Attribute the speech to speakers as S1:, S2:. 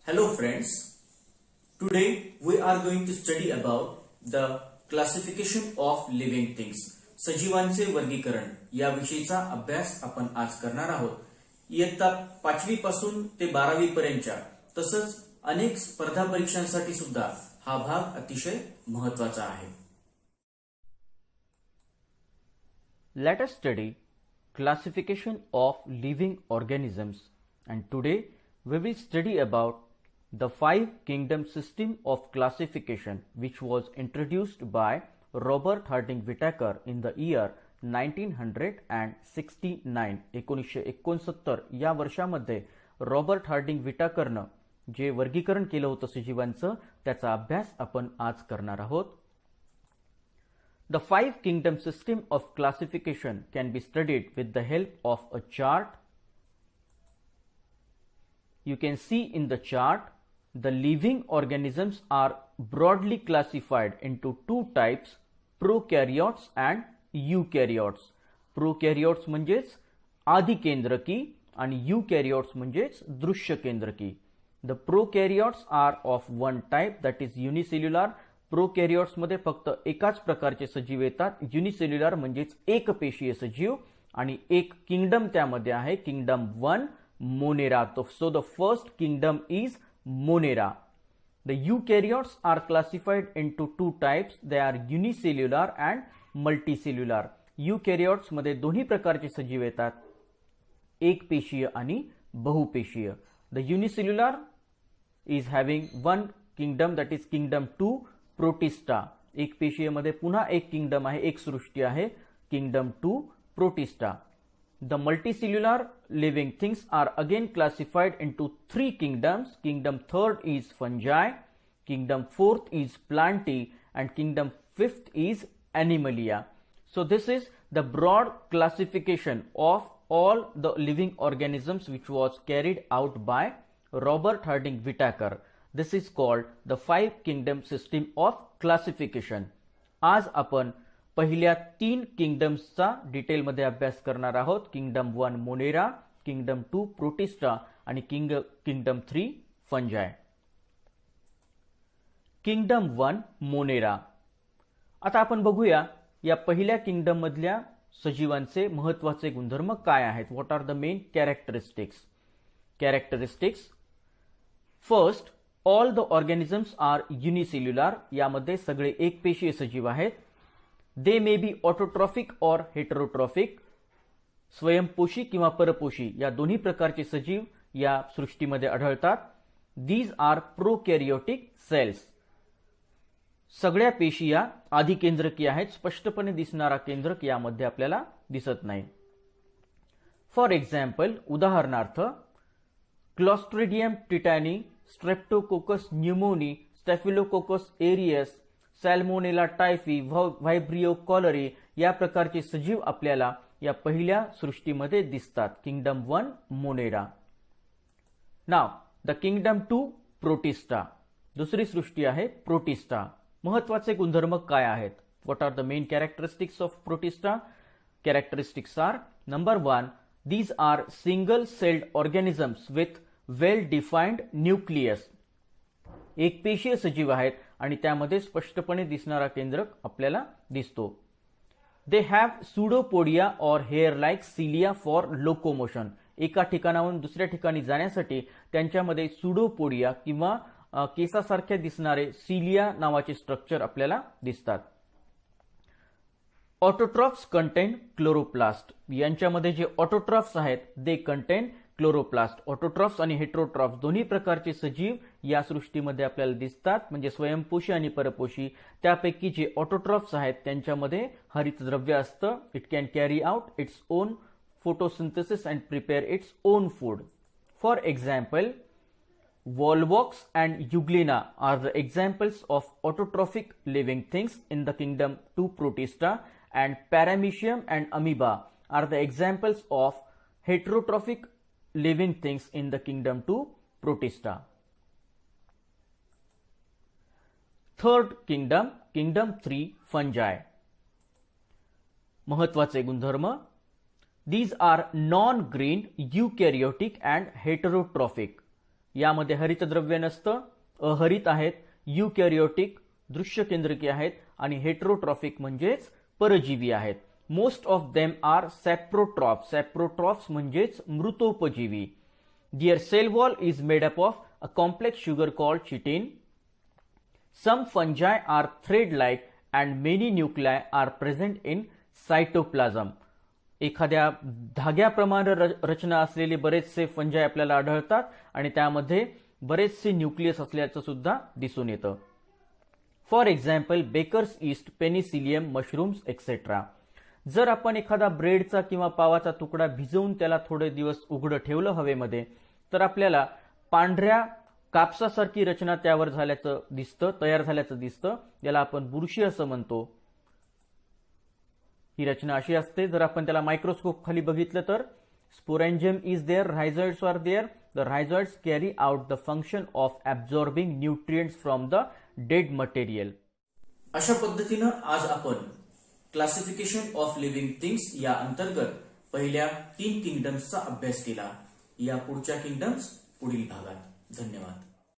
S1: Hello friends, today we are going to study about the classification of living things. सजीवांचे वर्गीकरण या विषयीचा अभ्यास आपण आज करणार आहोत. इयत्ता 5वी पासून ते 12वी पर्यंतच्या तसंच अनेक स्पर्धा परीक्षांसाठी सुद्धा हा भाग अतिशय महत्त्वाचा आहे.
S2: Let us study classification of living organisms, and today we will study about the 5 kingdom system of classification which was introduced by Robert Harding Whittaker in the year 1969. 1969 या वर्षामध्ये रॉबर्ट हार्डिंग विटाकरनं जे वर्गीकरण केलं होतं सजीवांचं त्याचा अभ्यास आपण आज करणार आहोत. The 5 kingdom system of classification can be studied with the help of a chart. You can see in the chart the living organisms are broadly classified into two types, prokaryotes and eukaryotes. Prokaryotes म्हणजेच आदिकेंद्रकी आणि eukaryotes म्हणजेच दृश्य केंद्रकी. The prokaryotes are of one type, that is unicellular. प्रोकॅरियोट्स मध्ये फक्त एकाच प्रकारचे सजीव येतात. युनिसेल्युलर म्हणजेच एकपेशीय सजीव आणि एक किंगडम त्यामध्ये आहे, kingdom 1 Monera. So the first kingdom is Monera. The eukaryotes are classified into two types. They are unicellular and multicellular. Eukaryotes मध्ये दोन्ही प्रकारचे सजीव येतात, एकपेशीय आणि बहुपेशीय. The unicellular is having one kingdom, that is kingdom 2 Protista. एक पेशीय मध्ये पुन्हा एक किंगडम आहे, एक सृष्टी आहे, kingdom 2 protista. The multicellular living things are again classified into 3 kingdoms. Kingdom 3rd is fungi, kingdom 4th is plantae, and kingdom 5th is animalia. So this is the broad classification of all the living organisms which was carried out by Robert Harding Whittaker. This is called the 5 kingdom system of classification. आज आपण पहिल्या 3 किंगडम्सचा डिटेलमध्ये अभ्यास करणार आहोत. Kingdom 1 Monera, kingdom 2 protista आणि kingdom 3 फंजाय. Kingdom 1 Monera. आता आपण बघूया या पहिल्या किंगडम मधल्या सजीवांचे महत्त्वाचे गुणधर्म काय आहेत. What are the main characteristics. First, all the organisms are unicellular. यामध्ये सगळे एकपेशीय सजीव आहेत. दे मे बी ऑटोट्रॉफिक और हेटेरोट्रॉफिक. स्वयंपोषी किंवा परपोषी या दोन्ही प्रकारचे सजीव या सृष्टीमध्ये आढळतात. These are prokaryotic cells. सगळ्या पेशी या आदिकेंद्रकी आहेत. स्पष्टपणे दिसणारा केंद्रक यामध्ये आपल्याला दिसत नाही. फॉर एक्झाम्पल, उदाहरणार्थ, Clostridium tetani, Streptococcus pneumoniae, Staphylococcus aureus, Salmonella typhi, Vibrio cholerae या प्रकारचे सजीव आपल्याला या पहिल्या सृष्टीमध्ये दिसतात. Kingdom 1 Monera. नाव द किंगडम 2 प्रोटिस्टा. दुसरी सृष्टी आहे प्रोटिस्टा. महत्वाचे गुणधर्म काय आहेत. What are the main characteristics of Protista. Characteristics are, number 1, these are single celled organisms with well defined nucleus. एकपेशीय सजीव आहेत आणि त्यामध्ये स्पष्टपणे दिसणारा केंद्रक आपल्याला दिसतो. दे हॅव सुडोपोडिया और hair like cilia for locomotion. एका ठिकाणाहून दुसऱ्या ठिकाणी जाण्यासाठी त्यांच्यामध्ये सुडोपोडिया किंवा केसासारख्या दिसणारे सिलिया नावाचे स्ट्रक्चर आपल्याला दिसतात. Autotrophs content chloroplast. यांच्यामध्ये जे ऑटोट्रॉफ्स आहेत दे कंटेन क्लोरोप्लास्ट. ऑटोट्रॉफ्स आणि हेटेरोट्रॉफ्स दोन्ही प्रकारचे सजीव या सृष्टीमध्ये आपल्याला दिसतात, म्हणजे स्वयंपोषी आणि परपोषी. त्यापैकी जे ऑटोट्रॉफ्स आहेत त्यांच्यामध्ये हरितद्रव्य असतं. It can carry out its own photosynthesis and prepare its own food. For example, Volvox and Euglena are the examples of autotrophic living things in the kingdom 2 Protista, and Paramecium and Amoeba are the examples of heterotrophic living things in the kingdom 2 Protista. Third kingdom, kingdom 3 Fungi. महत्वाचे गुणधर्म. These are non-green, eukaryotic and heterotrophic. यामध्ये हरितद्रव्य नसतं, अहरित आहेत, युकॅरियोटिक दृश्यकेंद्रकी आहेत आणि heterotrophic म्हणजेच परजीवी आहेत. Most of them are saprotrophs. Saprotrophs म्हणजेच मृतोपजीवी. Their cell wall is made up of a complex sugar called chitin. Some fungi are thread-like and many nuclei are present in cytoplasm. एखाद्या धाग्याप्रमाणे रचना असलेले बरेचसे फंजाय आपल्याला आढळतात आणि त्यामध्ये बरेचसे न्यूक्लियस असल्याचं सुद्धा दिसून येतं. For example bakers yeast, penicillium, mushrooms etcetera. जर आपण एखादा ब्रेडचा किंवा पावाचा तुकडा भिजवून त्याला थोडे दिवस उघडं ठेवलं हवेमध्ये, तर आपल्याला पांढऱ्या कापसासारखी रचना त्यावर तयार झाल्याचं दिसतं. याला आपण बुरशी असं म्हणतो. ही रचना अशी असते. जर आपण त्याला मायक्रोस्कोप खाली बघितलं तर sporangium is there, rhizoids are there. The rhizoids carry out the function of absorbing nutrients from the dead material.
S1: अशा पद्धतीनं आज आपण क्लासिफिकेशन ऑफ लिव्हिंग थिंग्स या अंतर्गत पहिल्या 3 किंगडम्सचा अभ्यास केला. या पुढच्या किंगडम्स पुढील भागात. धन्यवाद.